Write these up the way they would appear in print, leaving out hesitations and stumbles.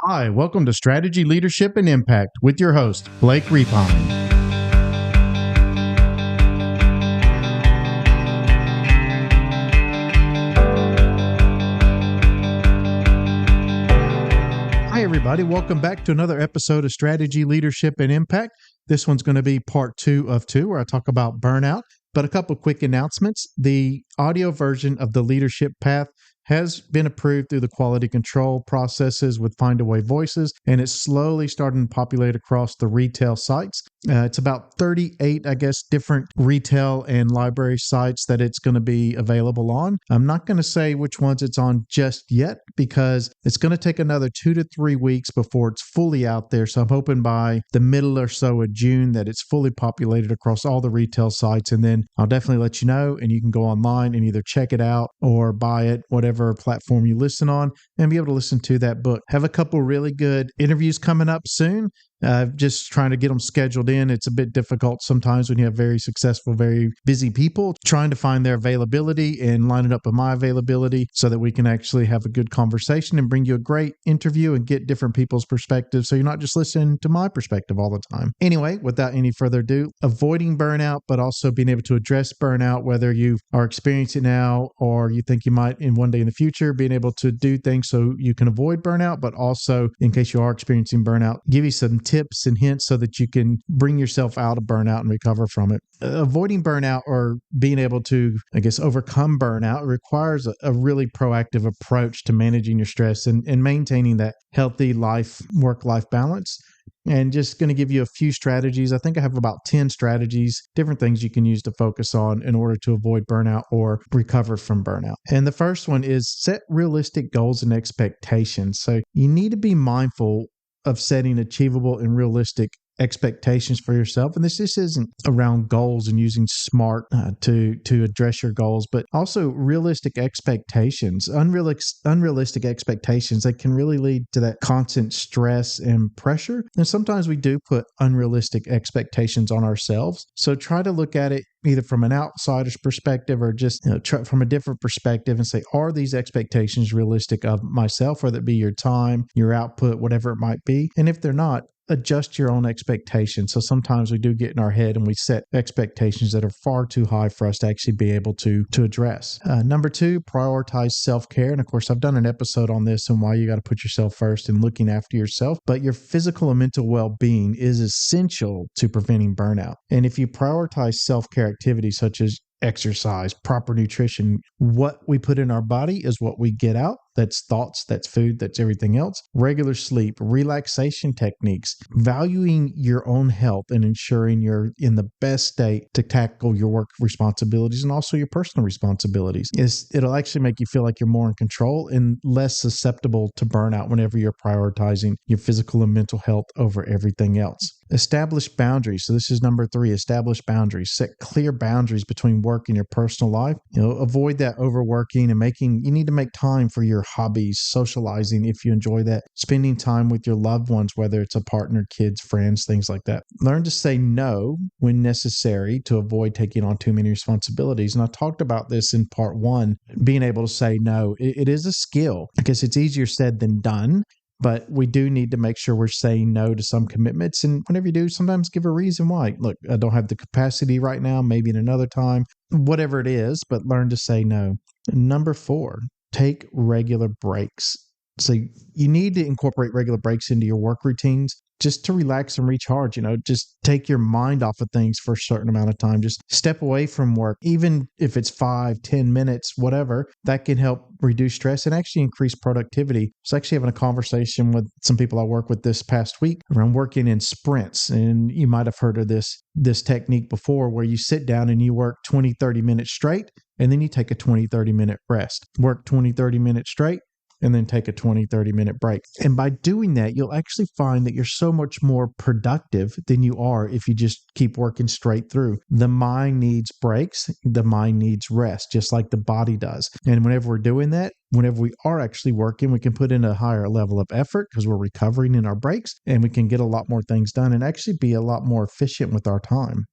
Hi, welcome to Strategy, Leadership, and Impact with your host, Blake Repine. Hi, everybody. Welcome back to another episode of Strategy, Leadership, and Impact. This one's going to be part 2 of 2, where I talk about burnout. But a couple quick announcements. The audio version of the Leadership Path has been approved through the quality control processes with Findaway Voices, and it's slowly starting to populate across the retail sites. It's about 38, different retail and library sites that it's going to be available on. I'm not going to say which ones it's on just yet because it's going to take another 2 to 3 weeks before it's fully out there. So I'm hoping by the middle or so of June that it's fully populated across all the retail sites. And then I'll definitely let you know, and you can go online and either check it out or buy it, whatever platform you listen on, and be able to listen to that book. Have a couple really good interviews coming up soon. Just trying to get them scheduled in. It's a bit difficult sometimes when you have very successful, very busy people trying to find their availability and line it up with my availability so that we can actually have a good conversation and bring you a great interview and get different people's perspectives. So you're not just listening to my perspective all the time. Anyway, without any further ado, avoiding burnout, but also being able to address burnout, whether you are experiencing it now or you think you might in one day in the future, being able to do things so you can avoid burnout, but also in case you are experiencing burnout, give you some tips and hints so that you can bring yourself out of burnout and recover from it. Avoiding burnout or being able to, overcome burnout requires a really proactive approach to managing your stress and maintaining that healthy work-life balance. And just going to give you a few strategies. I think I have about 10 strategies, different things you can use to focus on in order to avoid burnout or recover from burnout. And the first one is set realistic goals and expectations. So you need to be mindful of setting achievable and realistic expectations for yourself. And this just isn't around goals and using SMART to address your goals, but also realistic expectations, unrealistic expectations that can really lead to that constant stress and pressure. And sometimes we do put unrealistic expectations on ourselves. So try to look at it either from an outsider's perspective or just try from a different perspective and say, are these expectations realistic of myself, whether it be your time, your output, whatever it might be? And if they're not, adjust your own expectations. So sometimes we do get in our head and we set expectations that are far too high for us to actually be able to address. Number 2, prioritize self-care. And of course, I've done an episode on this and why you got to put yourself first and looking after yourself. But your physical and mental well-being is essential to preventing burnout. And if you prioritize self-care activities such as exercise, proper nutrition, what we put in our body is what we get out. That's thoughts, that's food, that's everything else. Regular sleep, relaxation techniques, valuing your own health and ensuring you're in the best state to tackle your work responsibilities and also your personal responsibilities. It'll actually make you feel like you're more in control and less susceptible to burnout whenever you're prioritizing your physical and mental health over everything else. Establish boundaries. So this is number 3, establish boundaries. Set clear boundaries between work and your personal life. Avoid that overworking and you need to make time for your hobbies, socializing if you enjoy that, spending time with your loved ones, whether it's a partner, kids, friends, things like that. Learn to say no when necessary to avoid taking on too many responsibilities. And I talked about this in part 1, being able to say no. It is a skill. I guess it's easier said than done. But we do need to make sure we're saying no to some commitments. And whenever you do, sometimes give a reason why. Look, I don't have the capacity right now, maybe in another time, whatever it is, but learn to say no. Number 4, take regular breaks. So you need to incorporate regular breaks into your work routines just to relax and recharge. Just take your mind off of things for a certain amount of time. Just step away from work, even if it's 5-10 minutes, whatever, that can help reduce stress and actually increase productivity. I was actually having a conversation with some people I work with this past week around working in sprints. And you might have heard of this technique before where you sit down and you work 20-30 minutes straight, and then you take a 20-30 minute rest. Work 20-30 minutes straight, and then take a 20-30 minute break. And by doing that, you'll actually find that you're so much more productive than you are if you just keep working straight through. The mind needs breaks. The mind needs rest, just like the body does. And whenever we're doing that, whenever we are actually working, we can put in a higher level of effort because we're recovering in our breaks, and we can get a lot more things done and actually be a lot more efficient with our time.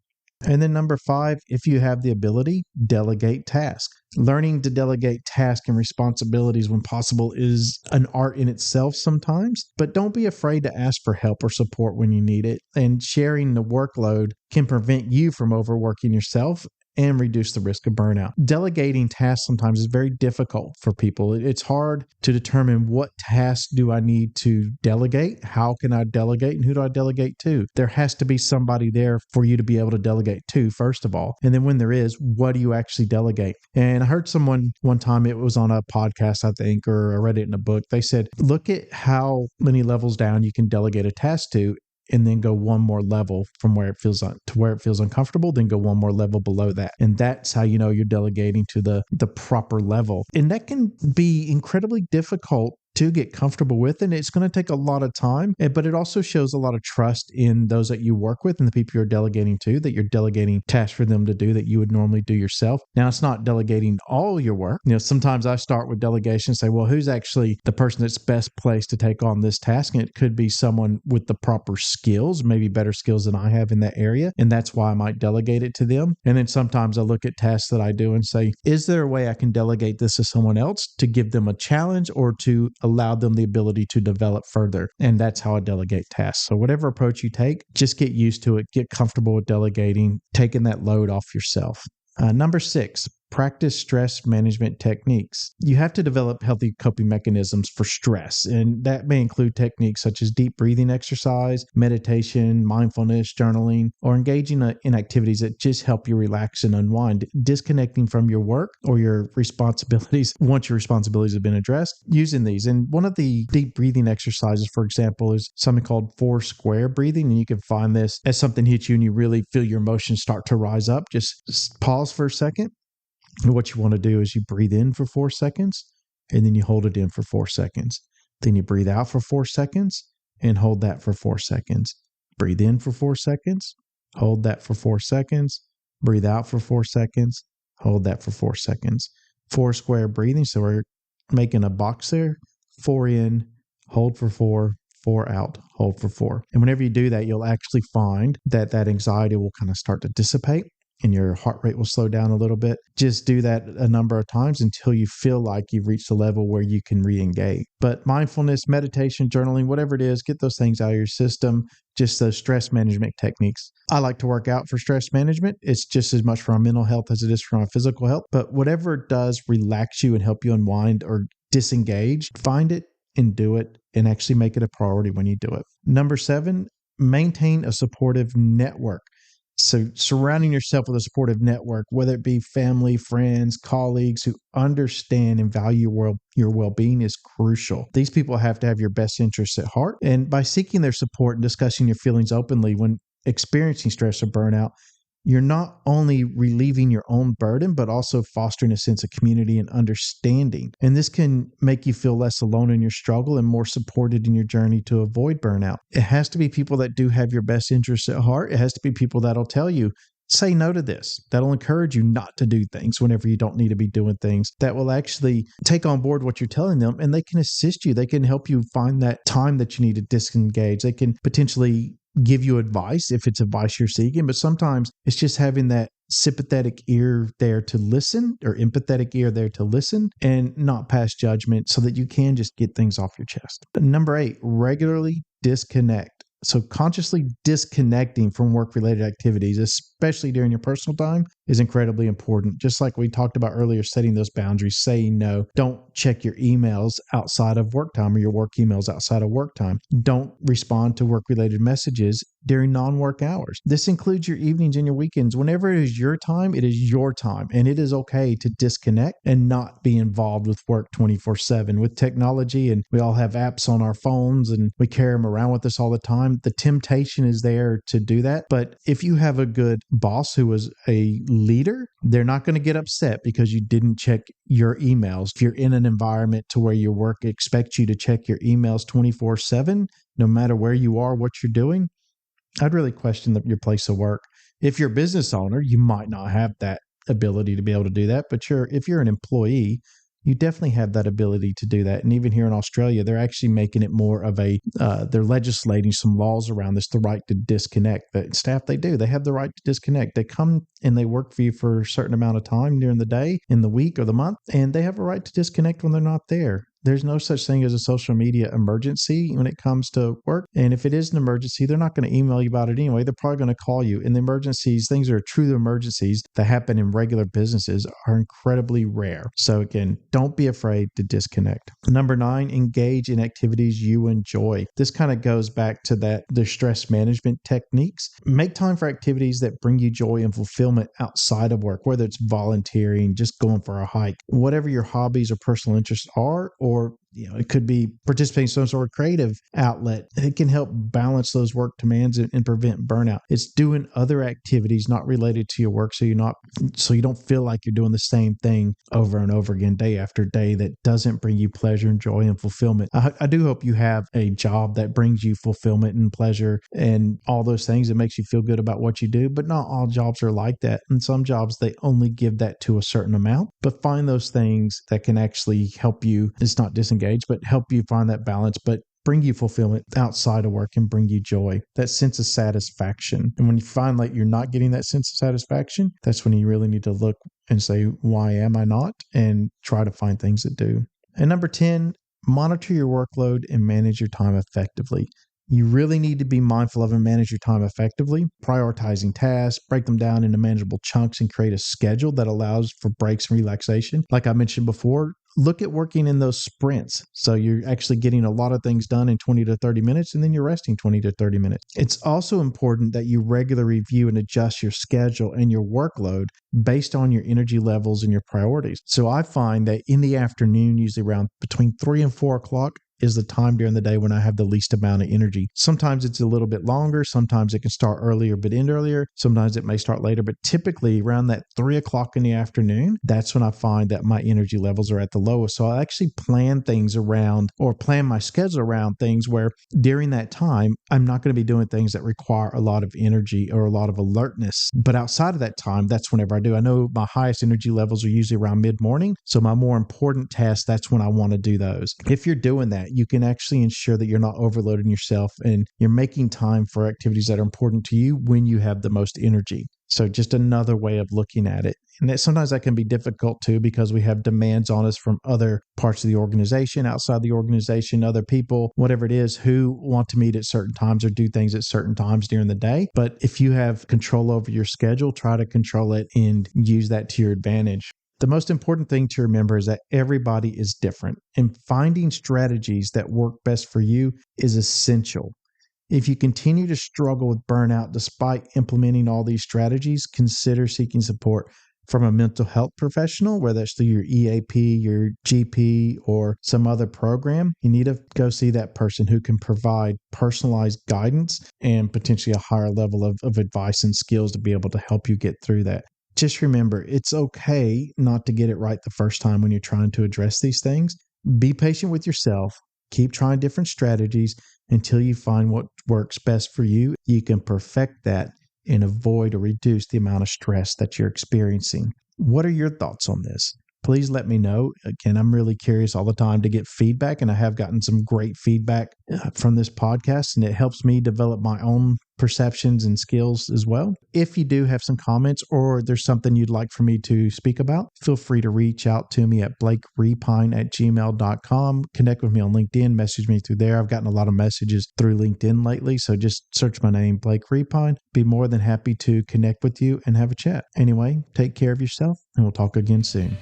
And then number 5, if you have the ability, delegate tasks. Learning to delegate tasks and responsibilities when possible is an art in itself sometimes, but don't be afraid to ask for help or support when you need it. And sharing the workload can prevent you from overworking yourself and reduce the risk of burnout. Delegating tasks sometimes is very difficult for people. It's hard to determine what tasks do I need to delegate, how can I delegate, and who do I delegate to? There has to be somebody there for you to be able to delegate to, first of all. And then when there is, what do you actually delegate? And I heard someone one time, it was on a podcast, I think, or I read it in a book. They said, look at how many levels down you can delegate a task to, and then go one more level from where it feels to where it feels uncomfortable, then go one more level below that. And that's how you know you're delegating to the proper level. And that can be incredibly difficult to get comfortable with, and it's going to take a lot of time, but it also shows a lot of trust in those that you work with and the people you're delegating to, that you're delegating tasks for them to do that you would normally do yourself. Now, it's not delegating all your work. Sometimes I start with delegation and say, well, who's actually the person that's best placed to take on this task? And it could be someone with the proper skills, maybe better skills than I have in that area, and that's why I might delegate it to them. And then sometimes I look at tasks that I do and say, is there a way I can delegate this to someone else to give them a challenge or to allow them the ability to develop further? And that's how I delegate tasks. So whatever approach you take, just get used to it, get comfortable with delegating, taking that load off yourself. Number 6, practice stress management techniques. You have to develop healthy coping mechanisms for stress, and that may include techniques such as deep breathing exercise, meditation, mindfulness, journaling, or engaging in activities that just help you relax and unwind, disconnecting from your work or your responsibilities once your responsibilities have been addressed, using these. And one of the deep breathing exercises, for example, is something called 4 square breathing, and you can find this as something hits you and you really feel your emotions start to rise up. Just pause for a second. And what you want to do is you breathe in for 4 seconds, and then you hold it in for 4 seconds. Then you breathe out for 4 seconds and hold that for 4 seconds. Breathe in for 4 seconds, hold that for 4 seconds, breathe out for 4 seconds, hold that for 4 seconds. 4 square breathing. So we're making a box there. 4 in, hold for 4, 4 out, hold for 4. And whenever you do that, you'll actually find that anxiety will kind of start to dissipate and your heart rate will slow down a little bit. Just do that a number of times until you feel like you've reached a level where you can re-engage. But mindfulness, meditation, journaling, whatever it is, get those things out of your system, just those stress management techniques. I like to work out for stress management. It's just as much for our mental health as it is for our physical health. But whatever it does relax you and help you unwind or disengage, find it and do it, and actually make it a priority when you do it. Number 7, maintain a supportive network. So surrounding yourself with a supportive network, whether it be family, friends, colleagues who understand and value your well-being, is crucial. These people have to have your best interests at heart. And by seeking their support and discussing your feelings openly when experiencing stress or burnout, you're not only relieving your own burden, but also fostering a sense of community and understanding. And this can make you feel less alone in your struggle and more supported in your journey to avoid burnout. It has to be people that do have your best interests at heart. It has to be people that'll tell you, say no to this. That'll encourage you not to do things whenever you don't need to be doing things. That will actually take on board what you're telling them, and they can assist you. They can help you find that time that you need to disengage. They can potentially give you advice if it's advice you're seeking, but sometimes it's just having that sympathetic ear there to listen, or empathetic ear there to listen and not pass judgment, so that you can just get things off your chest. But number 8, regularly disconnect. So consciously disconnecting from work-related activities, especially during your personal time, is incredibly important. Just like we talked about earlier, setting those boundaries, saying no. Don't check your emails outside of work time or your work emails outside of work time. Don't respond to work-related messages during non-work hours. This includes your evenings and your weekends. Whenever it is your time, it is your time. And it is okay to disconnect and not be involved with work 24/7. With technology, and we all have apps on our phones and we carry them around with us all the time, the temptation is there to do that. But if you have a good boss who is a leader, they're not going to get upset because you didn't check your emails. If you're in an environment to where your work expects you to check your emails 24/7, no matter where you are, what you're doing, I'd really question your place of work. If you're a business owner, you might not have that ability to be able to do that. But if you're an employee, you definitely have that ability to do that. And even here in Australia, they're actually making it more of they're legislating some laws around this, the right to disconnect. That staff, they have the right to disconnect. They come and they work for you for a certain amount of time during the day, in the week, or the month, and they have a right to disconnect when they're not there. There's no such thing as a social media emergency when it comes to work. And if it is an emergency, they're not going to email you about it anyway. They're probably going to call you. And the emergencies, things that are true emergencies that happen in regular businesses are incredibly rare. So again, don't be afraid to disconnect. Number 9, engage in activities you enjoy. This kind of goes back to the stress management techniques. Make time for activities that bring you joy and fulfillment outside of work, whether it's volunteering, just going for a hike, whatever your hobbies or personal interests are, or it could be participating in some sort of creative outlet. It can help balance those work demands and prevent burnout. It's doing other activities not related to your work, so you don't feel like you're doing the same thing over and over again, day after day, that doesn't bring you pleasure and joy and fulfillment. I do hope you have a job that brings you fulfillment and pleasure and all those things that makes you feel good about what you do, but not all jobs are like that. And some jobs, they only give that to a certain amount. But find those things that can actually help you. It's not disengage, but help you find that balance, but bring you fulfillment outside of work and bring you joy, that sense of satisfaction. And when you find like you're not getting that sense of satisfaction, that's when you really need to look and say, why am I not? And try to find things that do. And number 10, monitor your workload and manage your time effectively. You really need to be mindful of and manage your time effectively, prioritizing tasks, break them down into manageable chunks, and create a schedule that allows for breaks and relaxation. Like I mentioned before, look at working in those sprints. So you're actually getting a lot of things done in 20 to 30 minutes, and then you're resting 20 to 30 minutes. It's also important that you regularly review and adjust your schedule and your workload based on your energy levels and your priorities. So I find that in the afternoon, usually around between 3 and 4 o'clock, is the time during the day when I have the least amount of energy. Sometimes it's a little bit longer. Sometimes it can start earlier but end earlier. Sometimes it may start later, but typically around that 3 o'clock in the afternoon, that's when I find that my energy levels are at the lowest. So I actually plan things around, or plan my schedule around things where during that time, I'm not going to be doing things that require a lot of energy or a lot of alertness. But outside of that time, that's whenever I do. I know my highest energy levels are usually around mid-morning. So my more important tasks, that's when I want to do those. If you're doing that, you can actually ensure that you're not overloading yourself and you're making time for activities that are important to you when you have the most energy. So just another way of looking at it. And sometimes that can be difficult too, because we have demands on us from other parts of the organization, outside the organization, other people, whatever it is, who want to meet at certain times or do things at certain times during the day. But if you have control over your schedule, try to control it and use that to your advantage. The most important thing to remember is that everybody is different, and finding strategies that work best for you is essential. If you continue to struggle with burnout despite implementing all these strategies, consider seeking support from a mental health professional, whether that's through your EAP, your GP, or some other program. You need to go see that person who can provide personalized guidance and potentially a higher level of advice and skills to be able to help you get through that. Just remember, it's okay not to get it right the first time when you're trying to address these things. Be patient with yourself. Keep trying different strategies until you find what works best for you. You can perfect that and avoid or reduce the amount of stress that you're experiencing. What are your thoughts on this? Please let me know. Again, I'm really curious all the time to get feedback, and I have gotten some great feedback from this podcast, and it helps me develop my own perceptions and skills as well. If you do have some comments or there's something you'd like for me to speak about, feel free to reach out to me at blakerepine@gmail.com. Connect with me on LinkedIn, message me through there. I've gotten a lot of messages through LinkedIn lately, so just search my name, Blake Repine. Be more than happy to connect with you and have a chat. Anyway, take care of yourself, and we'll talk again soon.